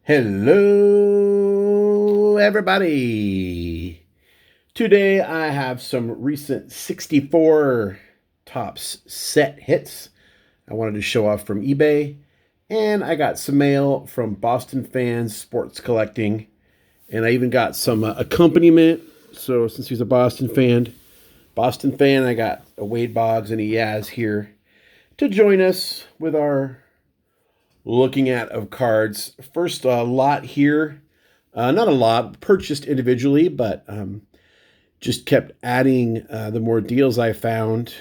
Hello, everybody. Today I have some recent 64 Tops set hits I wanted to show off from eBay. And I got some mail from Boston Fans Sports Collecting. And I even got some accompaniment. So since he's a Boston fan, I got a Wade Boggs and a Yaz here to join us with our looking at of cards. First lot here, not a lot purchased individually, but just kept adding the more deals I found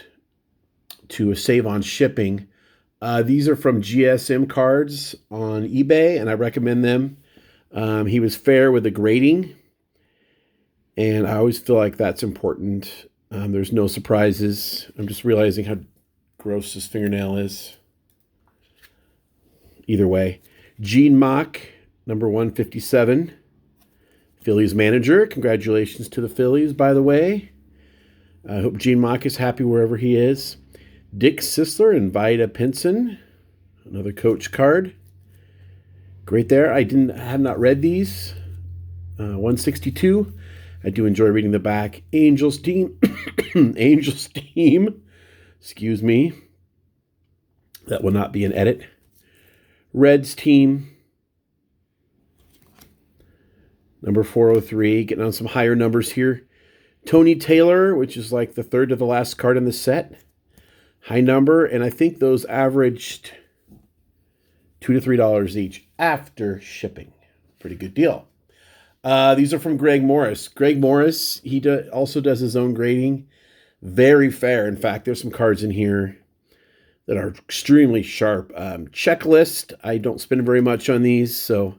to save on shipping. These are from GSM Cards on eBay, and I recommend them. He was fair with the grading, and I always feel like that's important. There's no surprises. I'm just realizing how gross this fingernail is. Either way, Gene Mock, number 157, Phillies manager. Congratulations to the Phillies, by the way. I hope Gene Mock is happy wherever he is. Dick Sisler and Vida Pinson, another coach card. Great there. I have not read these. 162. I do enjoy reading the back. Angels team. Angels team. Excuse me. That will not be an edit. Reds team, number 403, getting on some higher numbers here. Tony Taylor, which is like the third to the last card in the set. High number, and I think those averaged $2 to $3 each after shipping. Pretty good deal. These are from Greg Morris. Greg Morris, he also does his own grading. Very fair. In fact, there's some cards in here that are extremely sharp. Checklist, I don't spend very much on these, so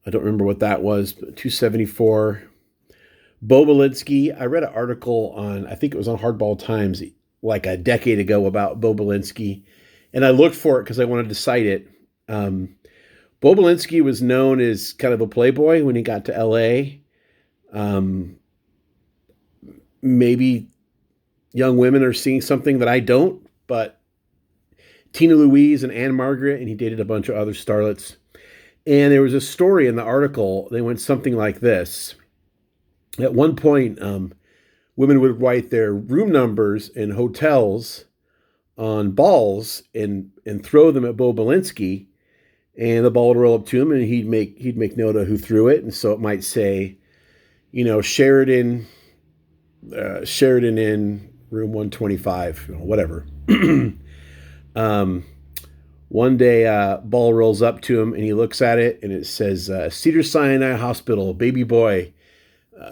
I don't remember what that was, but 274. Bo Belinsky, I read an article on, I think it was on Hardball Times, like a decade ago about Bo Belinsky, and I looked for it because I wanted to cite it. Bo Belinsky was known as kind of a playboy when he got to L.A. Maybe young women are seeing something that I don't, but Tina Louise and Anne Margaret, and he dated a bunch of other starlets. And there was a story in the article. They went something like this. At one point, women would write their room numbers in hotels on balls and throw them at Bo Belinsky, and the ball would roll up to him, and he'd make note of who threw it. And so it might say, Sheridan in room 125, whatever. One day, ball rolls up to him and he looks at it and it says, Cedars-Sinai Hospital, baby boy,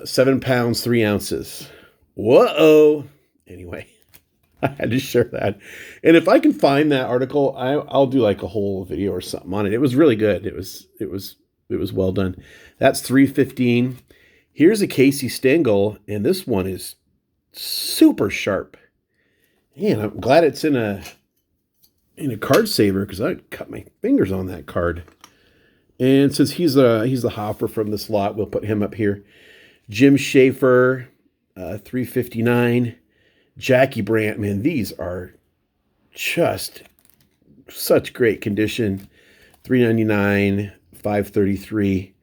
7 pounds, 3 ounces. Whoa. Anyway, I had to share that. And if I can find that article, I'll do like a whole video or something on it. It was really good. It was well done. That's 315. Here's a Casey Stengel, and this one is super sharp. Man, I'm glad it's in a card saver because I cut my fingers on that card. And since he's the hopper from this lot, we'll put him up here. Jim Schaefer, 359. Jackie Brandt, man, these are just such great condition. 399, 533.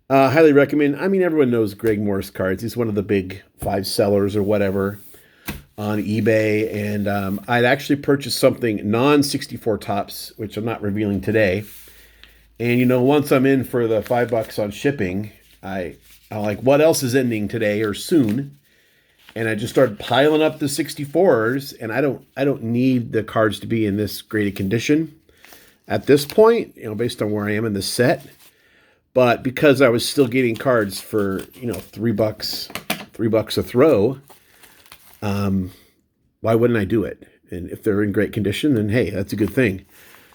Highly recommend. I mean, everyone knows Greg Morris cards. He's one of the big 5 sellers or whatever on eBay, and I'd actually purchased something non-64 Tops, which I'm not revealing today. And once I'm in for the $5 on shipping, I like, what else is ending today or soon? And I just started piling up the 64s, and I don't need the cards to be in this great a condition at this point, based on where I am in the set. But because I was still getting cards for $3 a throw. Why wouldn't I do it? And if they're in great condition, then hey, that's a good thing.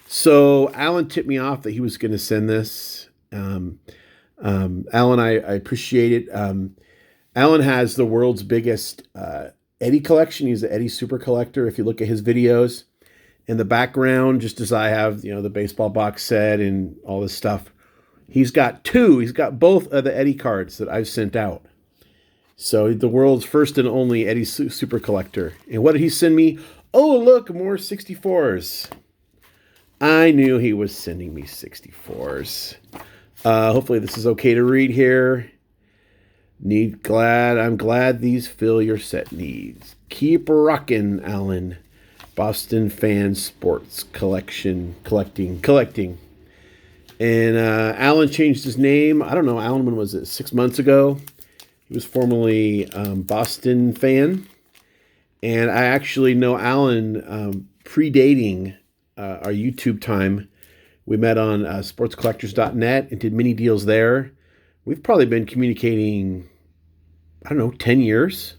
So Allon tipped me off that he was going to send this. Allon, I appreciate it. Allon has the world's biggest Eddy collection. He's an Eddy super collector. If you look at his videos in the background, just as I have, the baseball box set and all this stuff, he's got 2. He's got both of the Eddy cards that I've sent out. So the world's first and only Eddy super collector. And what did he send me? Oh, look, more 64s. I knew he was sending me 64s. Hopefully this is okay to read here. I'm glad these fill your set needs. Keep rockin', Allon. Boston Fan Sports collecting. And Allon changed his name. I don't know, Allon, when was it? 6 months ago. He was formerly Boston Fan. And I actually know Allon predating our YouTube time. We met on sportscollectors.net and did mini deals there. We've probably been communicating, I don't know, 10 years.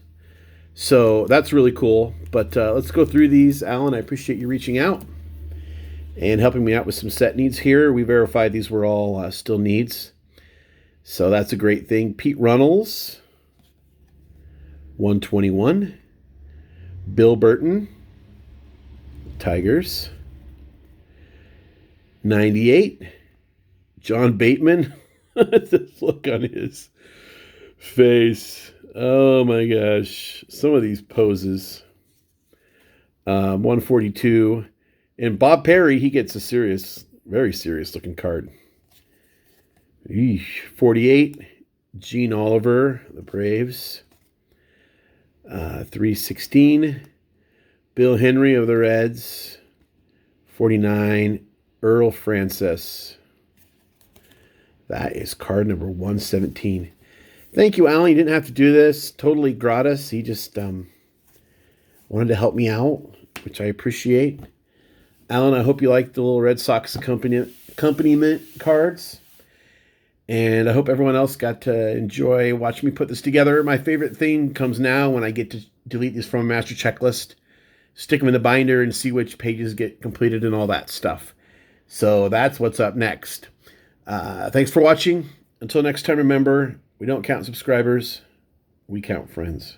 So that's really cool. But let's go through these. Allon, I appreciate you reaching out and helping me out with some set needs here. We verified these were all still needs. So that's a great thing. Pete Runnels, 121. Bill Burton, Tigers. 98. John Bateman. This look on his face. Oh my gosh. Some of these poses. 142. And Bob Perry, he gets a very serious looking card. 48. Gene Oliver, the Braves. 316. Bill Henry of the Reds. 49. Earl Francis. That is card number 117. Thank you, Allon. You didn't have to do this. Totally gratis. He just wanted to help me out, which I appreciate. Allon, I hope you like the little Red Sox accompaniment cards. And I hope everyone else got to enjoy watching me put this together. My favorite thing comes now when I get to delete these from a master checklist, stick them in the binder, and see which pages get completed and all that stuff. So that's what's up next. Thanks for watching. Until next time, remember, we don't count subscribers, we count friends.